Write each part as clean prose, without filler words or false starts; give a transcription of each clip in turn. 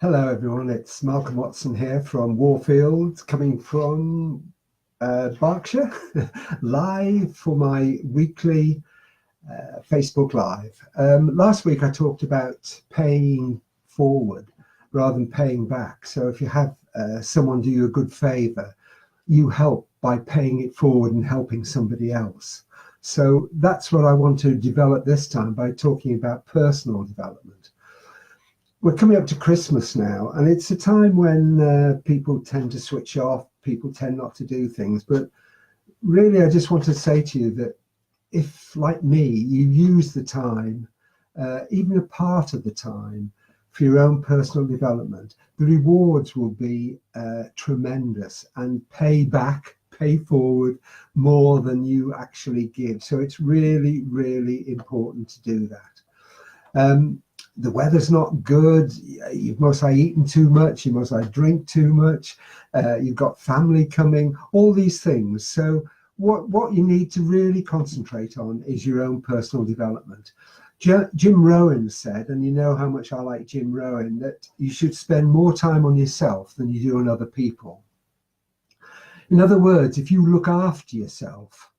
Hello everyone, it's Malcolm Watson here from Warfield, coming from Berkshire, live for my weekly Facebook Live. Last week I talked about paying forward rather than paying back. So if you have someone do you a good favour, you help by paying it forward and helping somebody else. So that's what I want to develop this time by talking about personal development. We're coming up to Christmas now, and it's a time when people tend to switch off, people tend not to do things. But really, I just want to say to you that if, like me, you use the time, even a part of the time, for your own personal development, the rewards will be tremendous and pay forward more than you actually give. So it's really, really important to do that. The weather's not good, you've most likely eaten too much, you most likely drink too much, you've got family coming, all these things. So what you need to really concentrate on is your own personal development. Jim Rohn said, and you know how much I like Jim Rohn, that you should spend more time on yourself than you do on other people. In other words, if you look after yourself,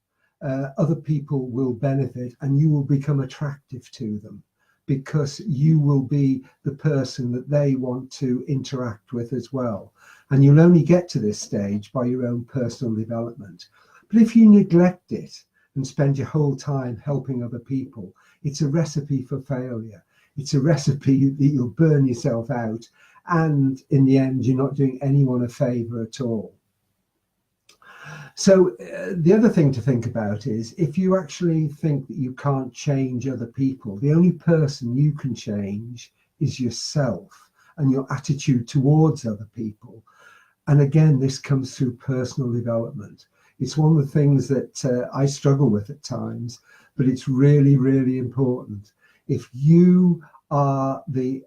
other people will benefit and you will become attractive to them, because you will be the person that they want to interact with as well. And you'll only get to this stage by your own personal development. But if you neglect it and spend your whole time helping other people, it's a recipe for failure. It's a recipe that you'll burn yourself out, and in the end, you're not doing anyone a favor at all. So the other thing to think about is, if you actually think that you can't change other people, the only person you can change is yourself and your attitude towards other people. And again, this comes through personal development. It's one of the things that I struggle with at times, but it's really, really important. If you are the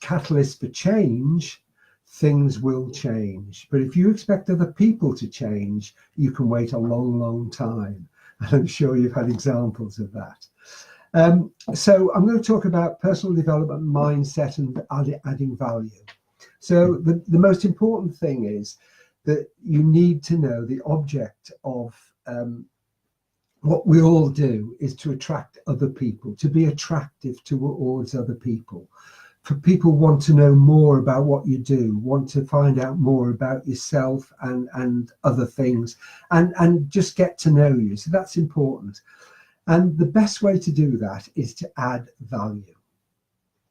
catalyst for change, things will change. But if you expect other people to change, you can wait a long, long time. And I'm sure you've had examples of that. So I'm going to talk about personal development, mindset, and adding value. So the most important thing is that you need to know the object of what we all do is to attract other people, to be attractive towards other people. For people want to know more about what you do, want to find out more about yourself and other things, and just get to know you. So that's important. And the best way to do that is to add value.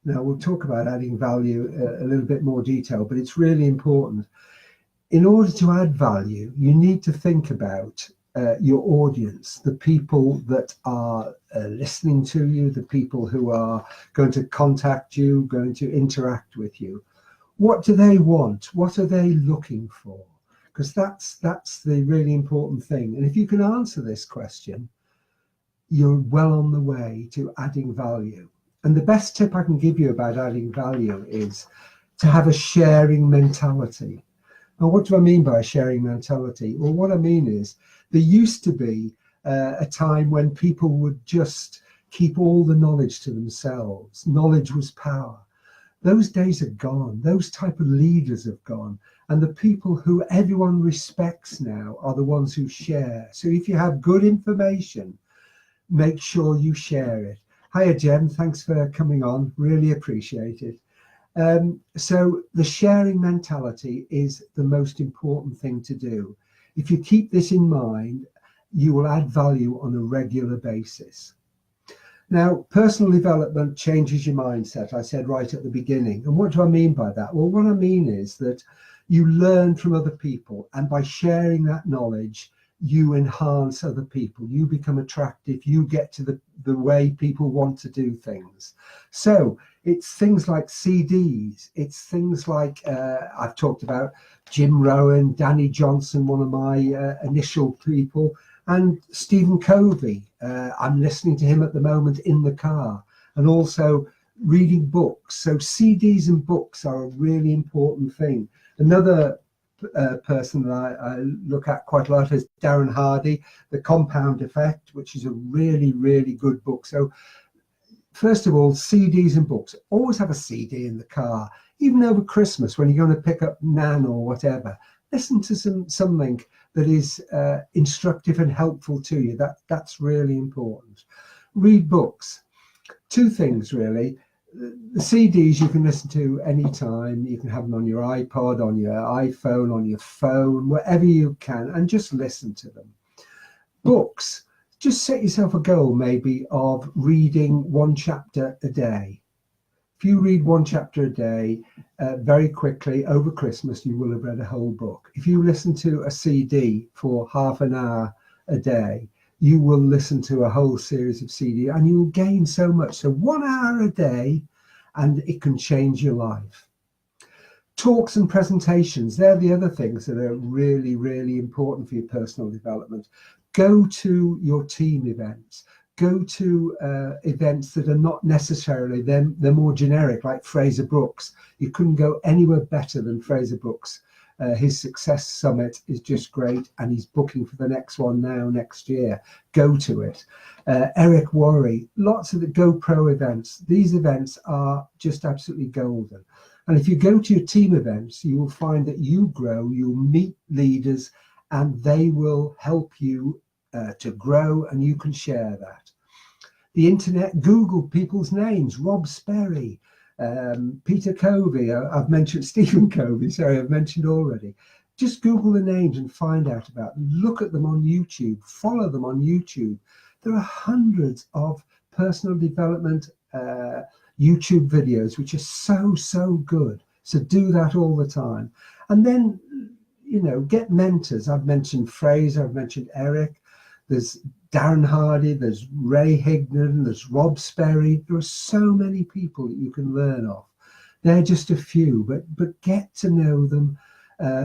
Now, we'll talk about adding value a little bit more detail, but it's really important. In order to add value, you need to think about your audience, the people that are listening to you, the people who are going to contact you, going to interact with you. What do they want? What are they looking for? Because that's the really important thing. And if you can answer this question, you're well on the way to adding value. And the best tip I can give you about adding value is to have a sharing mentality. Now, what do I mean by a sharing mentality? Well, what I mean is, there used to be a time when people would just keep all the knowledge to themselves. Knowledge was power. Those days are gone. Those type of leaders have gone. And the people who everyone respects now are the ones who share. So if you have good information, make sure you share it. Hiya, Jem. Thanks for coming on. Really appreciate it. So the sharing mentality is the most important thing to do. If you keep this in mind, you will add value on a regular basis. Now, personal development changes your mindset, I said right at the beginning. And what do I mean by that? Well, what I mean is that you learn from other people, and by sharing that knowledge, you enhance other people, you become attractive, you get to the way people want to do things. So it's things like CDs, it's things like, I've talked about Jim Rohn, Danny Johnson, one of my initial people, and Stephen Covey. I'm listening to him at the moment in the car, and also reading books. So CDs and books are a really important thing. Another person that I look at quite a lot is Darren Hardy, The Compound Effect, which is a really, really good book. So first of all, CDs and books. Always have a CD in the car, even over Christmas when you're going to pick up Nan or whatever. Listen to something that is instructive and helpful to you. That's really important. Read books. Two things really. The CDs you can listen to anytime. You can have them on your iPod, on your iPhone, on your phone, wherever you can, and just listen to them. Books, just set yourself a goal maybe of reading one chapter a day. If you read one chapter a day very quickly over Christmas, you will have read a whole book. If you listen to a CD for half an hour a day, you will listen to a whole series of CD and you will gain so much. So 1 hour a day, and it can change your life. Talks and presentations, they're the other things that are really, really important for your personal development. Go to your team events. Go to events that are not necessarily, they're more generic, like Fraser Brooks. You couldn't go anywhere better than Fraser Brooks. His Success Summit is just great, and he's booking for the next one now next year. Go to it. Eric Worre, lots of the GoPro events. These events are just absolutely golden. And if you go to your team events, you will find that you grow, you'll meet leaders, and they will help you to grow, and you can share that. The internet, Google people's names, Rob Sperry, Peter Covey, I've mentioned Stephen Covey, sorry, I've mentioned already. Just Google the names and find out about them. Look at them on YouTube, follow them on YouTube. There are hundreds of personal development YouTube videos which are so good. So do that all the time. And then, you know, get mentors. I've mentioned Fraser, I've mentioned Eric. There's Darren Hardy, there's Ray Higdon, there's Rob Sperry. There are so many people that you can learn off. They're just a few, but get to know them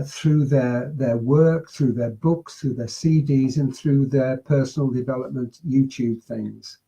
through their work, through their books, through their CDs, and through their personal development YouTube things.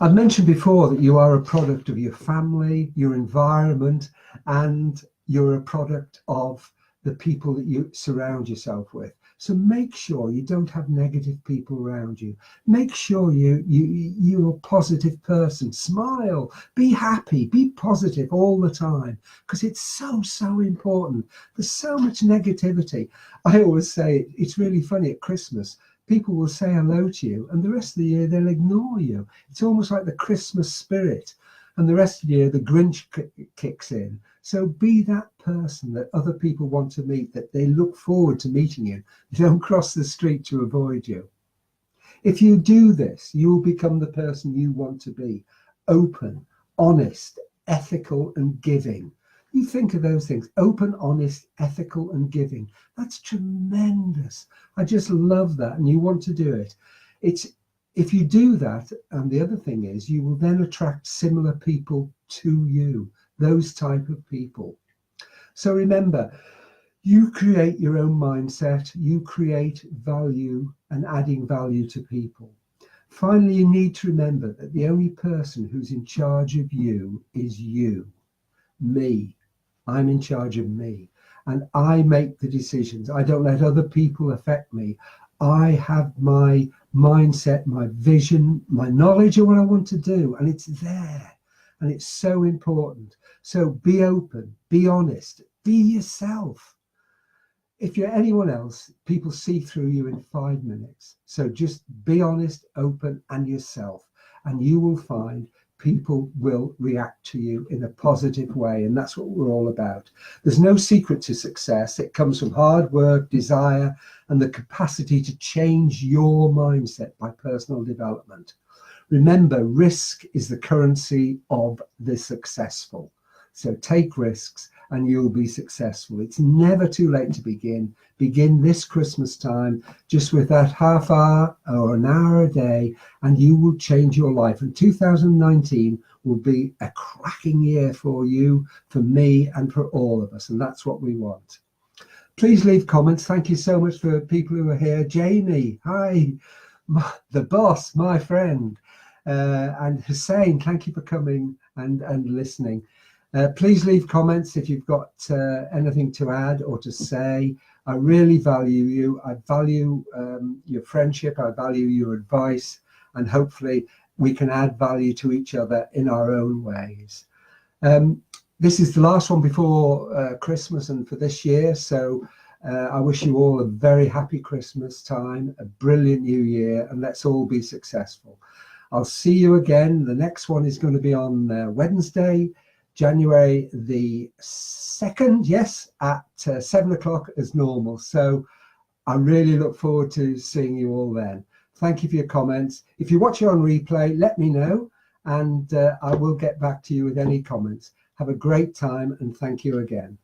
I've mentioned before that you are a product of your family, your environment, and you're a product of the people that you surround yourself with. So make sure you don't have negative people around you. Make sure you're a positive person. Smile, be happy, be positive all the time, because it's so important. There's so much negativity. I always say it's really funny at Christmas. People will say hello to you, and the rest of the year they'll ignore you. It's almost like the Christmas spirit, and the rest of the year the Grinch kicks in. So be that person that other people want to meet, that they look forward to meeting you. They don't cross the street to avoid you. If you do this, you will become the person you want to be. Open, honest, ethical, and giving. You think of those things: open, honest, ethical, and giving. That's tremendous. I just love that, and you want to do it. If you do that, and the other thing is, you will then attract similar people to you, those type of people. So remember, you create your own mindset, you create value and adding value to people. Finally, you need to remember that the only person who's in charge of you is you, me. I'm in charge of me, and I make the decisions. I don't let other people affect me. I have my mindset, my vision, my knowledge of what I want to do, and it's there, and it's so important. So be open, be honest, be yourself. If you're anyone else, people see through you in 5 minutes. So just be honest, open, and yourself, and you will find people will react to you in a positive way, and that's what we're all about. There's no secret to success. It comes from hard work, desire, and the capacity to change your mindset by personal development. Remember, risk is the currency of the successful. So take risks and you'll be successful. It's never too late to begin. Begin this Christmas time, just with that half hour or an hour a day, and you will change your life. And 2019 will be a cracking year for you, for me, and for all of us. And that's what we want. Please leave comments. Thank you so much for people who are here. Jamie, hi. The boss, my friend. And Hussein, thank you for coming and listening. Please leave comments if you've got anything to add or to say. I really value you. I value your friendship. I value your advice. And hopefully we can add value to each other in our own ways. This is the last one before Christmas and for this year, so I wish you all a very happy Christmas time, a brilliant new year, and let's all be successful. I'll see you again. The next one is going to be on Wednesday, January the 2nd, yes, at 7 o'clock as normal. So I really look forward to seeing you all then. Thank you for your comments. If you watch it on replay, let me know, and I will get back to you with any comments. Have a great time, and thank you again.